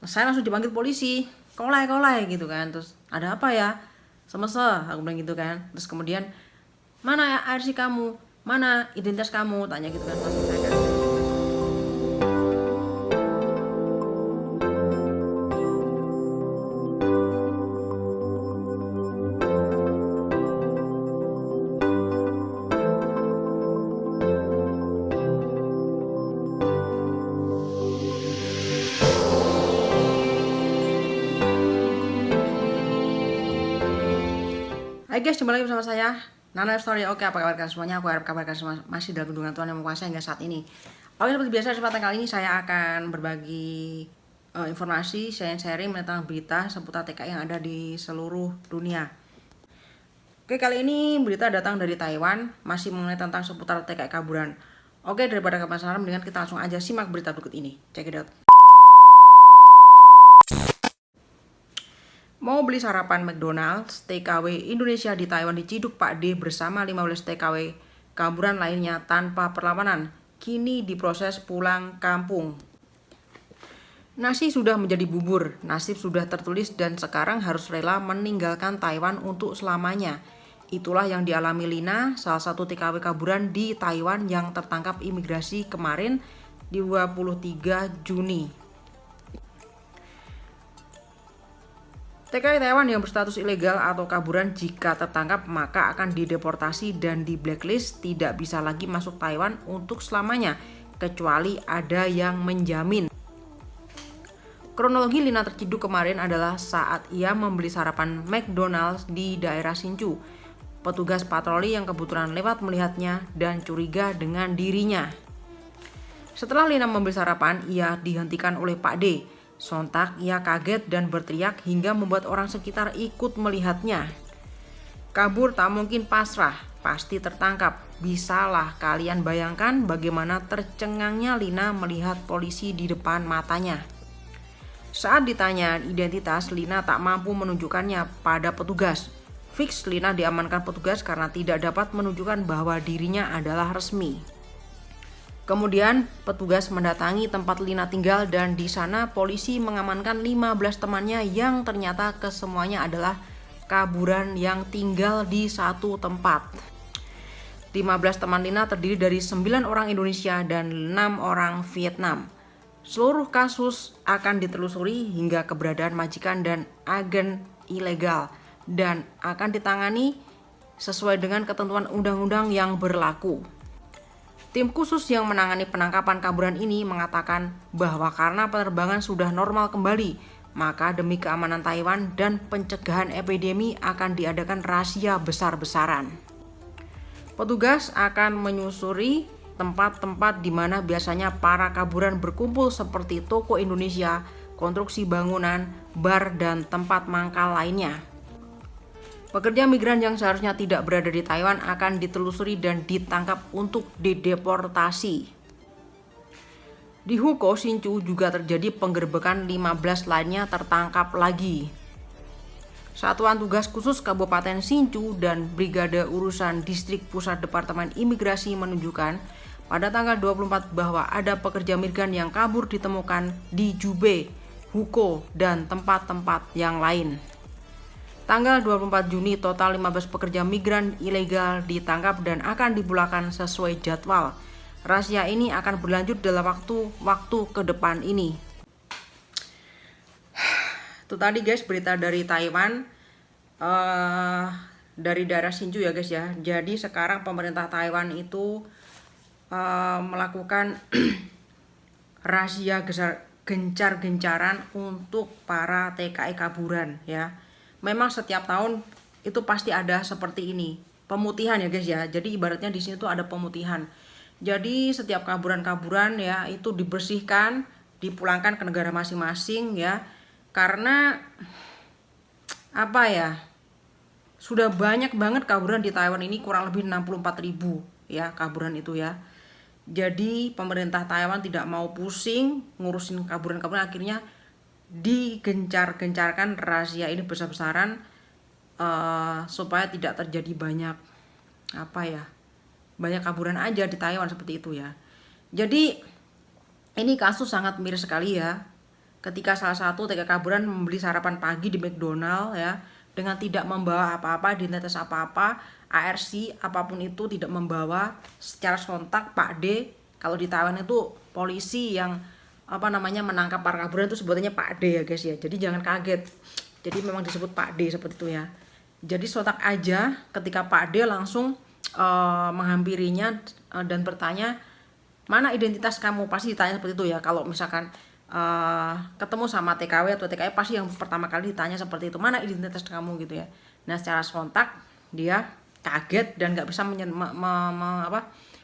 Saya langsung dipanggil polisi, kolai kolai gitu kan. Terus ada apa ya, semese aku bilang gitu kan. Terus kemudian mana RC kamu, mana identitas kamu, tanya gitu kan. Langsung saya kan, hai guys, kembali lagi bersama saya Nana Story. Oke, apa kabar kalian semuanya? Aku harap kabar kalian semua masih dalam lindungan Tuhan yang Maha Kuasa hingga saat ini. Oke, seperti biasa, kesempatan kali ini saya akan berbagi informasi, sharing tentang berita seputar TKI yang ada di seluruh dunia. Oke, kali ini berita datang dari Taiwan, masih mengenai tentang seputar TKI kaburan. Oke, daripada kalian penasaran, mendingan kita langsung aja simak berita berikut ini. Check it out. Mau beli sarapan McDonald's, TKW Indonesia di Taiwan diciduk Pak D bersama 15 TKW kaburan lainnya tanpa perlawanan. Kini diproses pulang kampung. Nasi sudah menjadi bubur, nasib sudah tertulis dan sekarang harus rela meninggalkan Taiwan untuk selamanya. Itulah yang dialami Lina, salah satu TKW kaburan di Taiwan yang tertangkap imigrasi kemarin di 23 Juni. TKI Taiwan yang berstatus ilegal atau kaburan jika tertangkap maka akan dideportasi dan di blacklist, tidak bisa lagi masuk Taiwan untuk selamanya kecuali ada yang menjamin. Kronologi Lina terciduk kemarin adalah saat ia membeli sarapan McDonald's di daerah Hsinchu. Petugas patroli yang kebetulan lewat melihatnya dan curiga dengan dirinya. Setelah Lina membeli sarapan, ia dihentikan oleh Pak D. Sontak ia kaget dan berteriak hingga membuat orang sekitar ikut melihatnya. Kabur tak mungkin pasrah, pasti tertangkap. Bisalah kalian bayangkan bagaimana tercengangnya Lina melihat polisi di depan matanya. Saat ditanya identitas, Lina tak mampu menunjukkannya pada petugas. Fix Lina diamankan petugas karena tidak dapat menunjukkan bahwa dirinya adalah resmi. Kemudian petugas mendatangi tempat Lina tinggal dan di sana polisi mengamankan 15 temannya yang ternyata kesemuanya adalah kaburan yang tinggal di satu tempat. 15 teman Lina terdiri dari 9 orang Indonesia dan 6 orang Vietnam. Seluruh kasus akan ditelusuri hingga keberadaan majikan dan agen ilegal dan akan ditangani sesuai dengan ketentuan undang-undang yang berlaku. Tim khusus yang menangani penangkapan kaburan ini mengatakan bahwa karena penerbangan sudah normal kembali, maka demi keamanan Taiwan dan pencegahan epidemi akan diadakan razia besar-besaran. Petugas akan menyusuri tempat-tempat di mana biasanya para kaburan berkumpul seperti toko Indonesia, konstruksi bangunan, bar, dan tempat mangkal lainnya. Pekerja migran yang seharusnya tidak berada di Taiwan akan ditelusuri dan ditangkap untuk dideportasi. Di Hukou, Hsinchu juga terjadi penggerbekan, 15 lainnya tertangkap lagi. Satuan Tugas Khusus Kabupaten Hsinchu dan Brigade Urusan Distrik Pusat Departemen Imigrasi menunjukkan pada tanggal 24 bahwa ada pekerja migran yang kabur ditemukan di Jubei, Hukou, dan tempat-tempat yang lain. Tanggal 24 Juni total 15 pekerja migran ilegal ditangkap dan akan dipulangkan sesuai jadwal. Razia ini akan berlanjut dalam waktu ke depan ini. Itu tadi guys berita dari Taiwan, dari daerah Hsinchu ya guys ya. Jadi sekarang pemerintah Taiwan itu melakukan razia gencar-gencaran untuk para TKI kaburan ya. Memang setiap tahun itu pasti ada seperti ini, pemutihan ya guys ya. Jadi ibaratnya di sini tuh ada pemutihan. Jadi setiap kaburan-kaburan ya itu dibersihkan, dipulangkan ke negara masing-masing ya. Karena apa ya? Sudah banyak banget kaburan di Taiwan ini, kurang lebih 64.000 ya kaburan itu ya. Jadi pemerintah Taiwan tidak mau pusing ngurusin kaburan-kaburan, akhirnya digencar-gencarkan razia ini besar-besaran supaya tidak terjadi banyak banyak kaburan aja di Taiwan seperti itu ya. Jadi ini kasus sangat miris sekali ya. ketika salah satu TKI kaburan membeli sarapan pagi di McDonald ya, dengan tidak membawa apa-apa, identitas apa-apa, ARC apapun itu tidak membawa, secara sontak Pak D, kalau di Taiwan itu polisi yang menangkap para kaburan itu sebutannya Pak D ya guys ya. Jadi jangan kaget. Jadi memang disebut Pak D seperti itu ya. Jadi sontak aja ketika Pak D langsung menghampirinya dan bertanya, mana identitas kamu, pasti ditanya seperti itu ya. Kalau misalkan ketemu sama TKW atau TKI pasti yang pertama kali ditanya seperti itu, mana identitas kamu gitu ya. Nah secara sontak dia kaget dan nggak bisa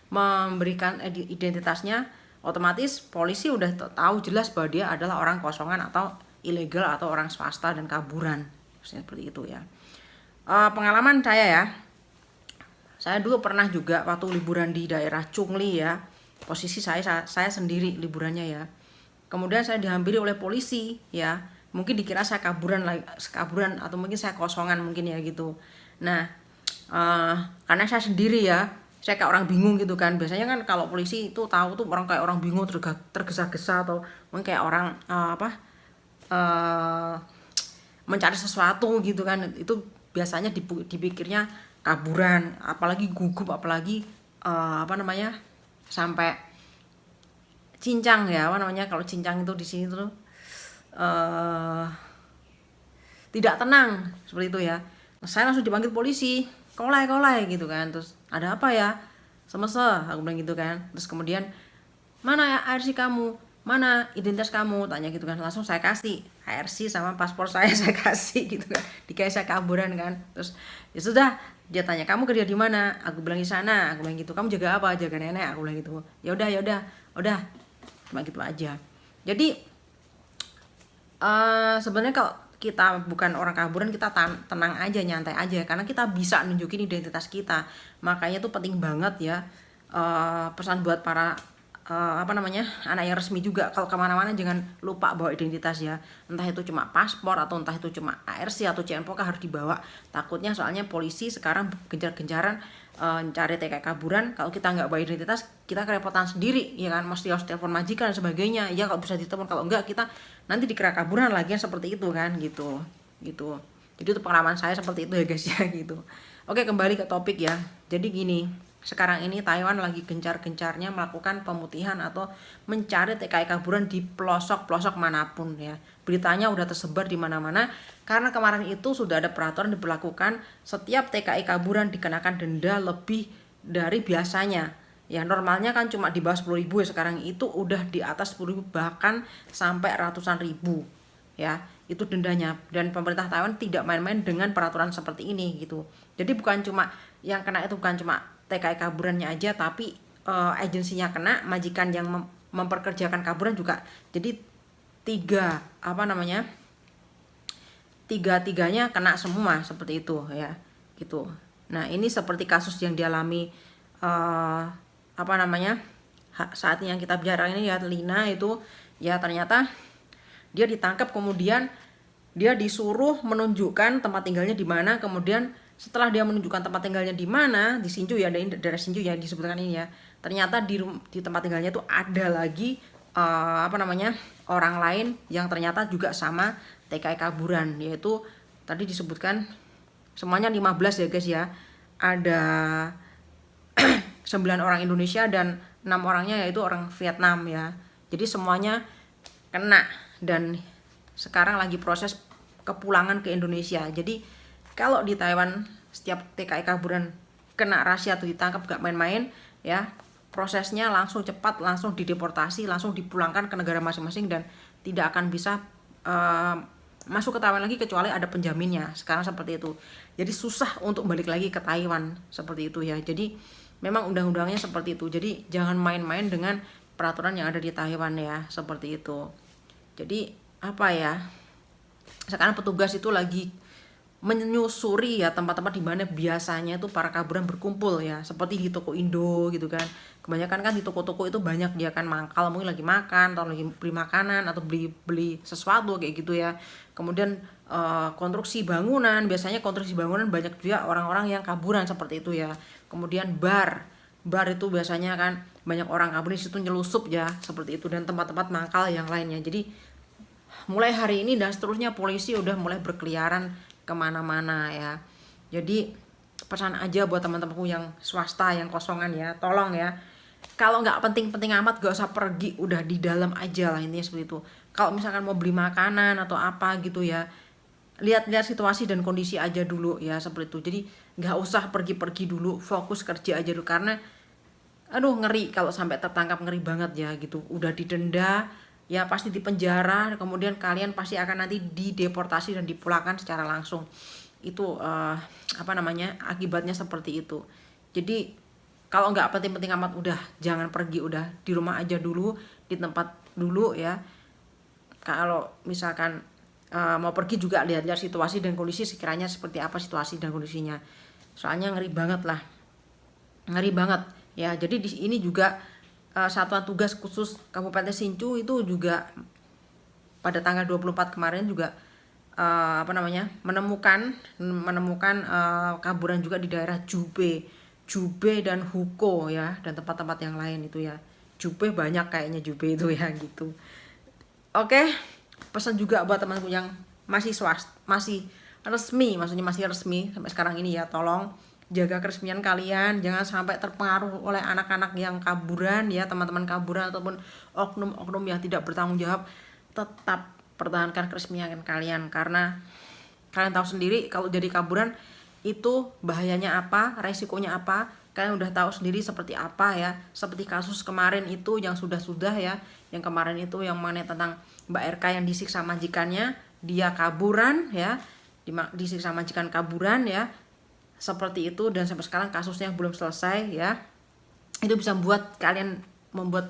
memberikan identitasnya. Otomatis polisi udah tahu jelas bahwa dia adalah orang kosongan atau ilegal atau orang swasta dan kaburan, seperti itu ya. Pengalaman saya dulu pernah juga waktu liburan di daerah Chungli ya, posisi saya sendiri liburannya ya. Kemudian saya dihampiri oleh polisi ya, mungkin dikira saya kaburan atau mungkin saya kosongan mungkin ya gitu. Nah karena saya sendiri ya, saya kayak orang bingung gitu kan. Biasanya kan kalau polisi itu tahu tuh orang kayak orang bingung, tergesa-gesa atau mungkin kayak orang mencari sesuatu gitu kan. Itu biasanya dipikirnya kaburan, apalagi gugup, apalagi sampai cincang ya, kalau cincang itu di sini tuh tidak tenang seperti itu ya. Saya langsung dipanggil polisi, kolai gitu kan. Terus ada apa ya, semese aku bilang gitu kan. Terus kemudian mana ARC kamu, mana identitas kamu, tanya gitu kan. Langsung saya kasih ARC sama paspor saya kasih gitu kan. Dikasih saya kaburan kan. Terus ya sudah, dia tanya kamu kerja di mana, aku bilang di sana. Aku bilang gitu, kamu jaga apa, jaga nenek, aku bilang gitu. Ya udah cuma gitu aja. Jadi sebenarnya kalau kita bukan orang kaburan, kita tenang aja, nyantai aja, karena kita bisa nunjukin identitas kita. Makanya tuh penting banget ya, pesan buat para anak yang resmi juga, kalau kemana-mana jangan lupa bawa identitas ya. Entah itu cuma paspor atau entah itu cuma ARC atau CNPOK harus dibawa. Takutnya soalnya polisi sekarang gencar-gencaran cari TKI kaburan. Kalau kita nggak bawa identitas, kita kerepotan sendiri ya kan, mesti harus telepon majikan dan sebagainya ya. Kalau bisa ditelepon, kalau enggak kita nanti dikira kaburan lagi, seperti itu kan gitu. Jadi itu pengalaman saya seperti itu ya guys ya gitu. Oke, kembali ke topik ya. Jadi gini, sekarang ini Taiwan lagi gencar-gencarnya melakukan pemutihan atau mencari TKI kaburan di pelosok-pelosok manapun ya. Beritanya udah tersebar di mana-mana, karena kemarin itu sudah ada peraturan diberlakukan, setiap TKI kaburan dikenakan denda lebih dari biasanya. Ya normalnya kan cuma di bawah 10.000 ya, sekarang itu udah di atas 10.000 bahkan sampai ratusan ribu ya. Itu dendanya, dan pemerintah Taiwan tidak main-main dengan peraturan seperti ini gitu. Jadi bukan cuma yang kena itu bukan cuma TKI kaburannya aja, tapi agensinya kena, majikan yang memperkerjakan kaburan juga. Jadi tiga-tiganya kena semua seperti itu ya gitu. Nah ini seperti kasus yang dialami saat ini yang kita bicara ini ya, Lina itu ya, ternyata dia ditangkap, kemudian dia disuruh menunjukkan tempat tinggalnya di mana. Kemudian setelah dia menunjukkan tempat tinggalnya di mana, di Hsinchu ya, daerah Hsinchu ya disebutkan ini ya, ternyata di tempat tinggalnya itu ada lagi orang lain yang ternyata juga sama TKI kaburan, yaitu tadi disebutkan semuanya 15 ya guys ya. Ada 9 orang Indonesia dan 6 orangnya yaitu orang Vietnam ya. Jadi semuanya kena dan sekarang lagi proses kepulangan ke Indonesia. Jadi kalau di Taiwan setiap TKI kaburan kena razia atau ditangkap gak main-main ya, prosesnya langsung cepat, langsung dideportasi, langsung dipulangkan ke negara masing-masing dan tidak akan bisa masuk ke Taiwan lagi kecuali ada penjaminnya. Sekarang seperti itu. Jadi susah untuk balik lagi ke Taiwan seperti itu ya. Jadi memang undang-undangnya seperti itu. Jadi jangan main-main dengan peraturan yang ada di Taiwan ya, seperti itu. Jadi sekarang petugas itu lagi menyusuri ya tempat-tempat di mana biasanya itu para kaburan berkumpul ya, seperti di toko Indo gitu kan. Kebanyakan kan di toko-toko itu banyak dia kan mangkal, mungkin lagi makan atau lagi beli makanan atau beli sesuatu kayak gitu ya. Kemudian konstruksi bangunan, biasanya konstruksi bangunan banyak juga orang-orang yang kaburan seperti itu ya. Kemudian bar itu biasanya kan banyak orang kabur di situ nyelusup ya, seperti itu, dan tempat-tempat mangkal yang lainnya. Jadi mulai hari ini dan seterusnya polisi udah mulai berkeliaran kemana-mana ya. Jadi pesan aja buat teman-temanku yang swasta, yang kosongan ya, tolong ya, kalau nggak penting-penting amat gak usah pergi, udah di dalam aja lah, intinya seperti itu. Kalau misalkan mau beli makanan atau apa gitu ya, lihat-lihat situasi dan kondisi aja dulu ya, seperti itu. Jadi nggak usah pergi-pergi dulu, fokus kerja aja dulu, karena aduh ngeri kalau sampai tertangkap, ngeri banget ya gitu. Udah didenda ya, pasti dipenjara, kemudian kalian pasti akan nanti dideportasi dan dipulangkan secara langsung. Itu akibatnya seperti itu. Jadi kalau nggak penting-penting amat, udah jangan pergi, udah di rumah aja dulu, di tempat dulu ya. Kalau misalkan mau pergi juga lihat-lihat situasi dan kondisi sekiranya seperti apa situasi dan kondisinya. Soalnya ngeri banget lah, ngeri banget ya. Jadi di ini juga Satuan Tugas Khusus Kabupaten Hsinchu itu juga pada tanggal 24 kemarin juga menemukan kaburan juga di daerah Jube dan Huko ya, dan tempat-tempat yang lain itu ya. Jube banyak kayaknya, Jube itu ya gitu. Oke, pesan juga buat temanku yang masih resmi, maksudnya masih resmi sampai sekarang ini ya, tolong jaga keresmian kalian, jangan sampai terpengaruh oleh anak-anak yang kaburan ya, teman-teman kaburan ataupun oknum-oknum yang tidak bertanggung jawab. Tetap pertahankan keresmian kalian, karena kalian tahu sendiri kalau jadi kaburan itu bahayanya apa, resikonya apa, kalian udah tahu sendiri seperti apa ya. Seperti kasus kemarin itu yang sudah ya, yang kemarin itu yang mengenai tentang Mbak RK yang disiksa majikannya, dia kaburan ya, disiksa majikan kaburan ya, seperti itu, dan sampai sekarang kasusnya belum selesai ya. Itu bisa membuat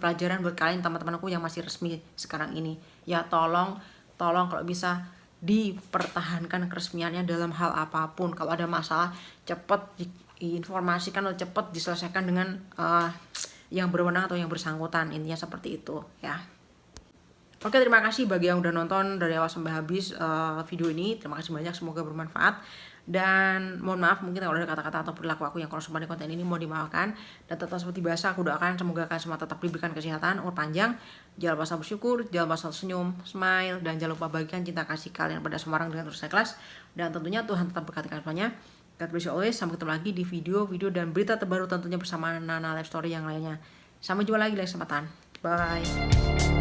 pelajaran buat kalian teman-temanku yang masih resmi sekarang ini ya. Tolong kalau bisa dipertahankan keresmiannya dalam hal apapun. Kalau ada masalah cepat diinformasikan atau cepat diselesaikan dengan yang berwenang atau yang bersangkutan, intinya seperti itu ya. Oke, terima kasih bagi yang udah nonton dari awal sampai habis video ini. Terima kasih banyak, semoga bermanfaat. Dan mohon maaf mungkin kalau ada kata-kata atau perilaku aku yang kurang sopan di konten ini, mau dimaafkan. Dan tetap seperti biasa, aku doakan semoga kalian semua tetap diberikan kesehatan, umur panjang, jangan lupa selalu bersyukur, jangan lupa selalu senyum, smile, dan jangan lupa bagikan cinta kasih kalian pada semua orang dengan terus ikhlas. Dan tentunya Tuhan tetap berkati kalian semuanya. God bless you always. Sampai ketemu lagi di video dan berita terbaru tentunya bersama Nana Life Story yang lainnya. Sampai jumpa lagi di kesempatan. Bye.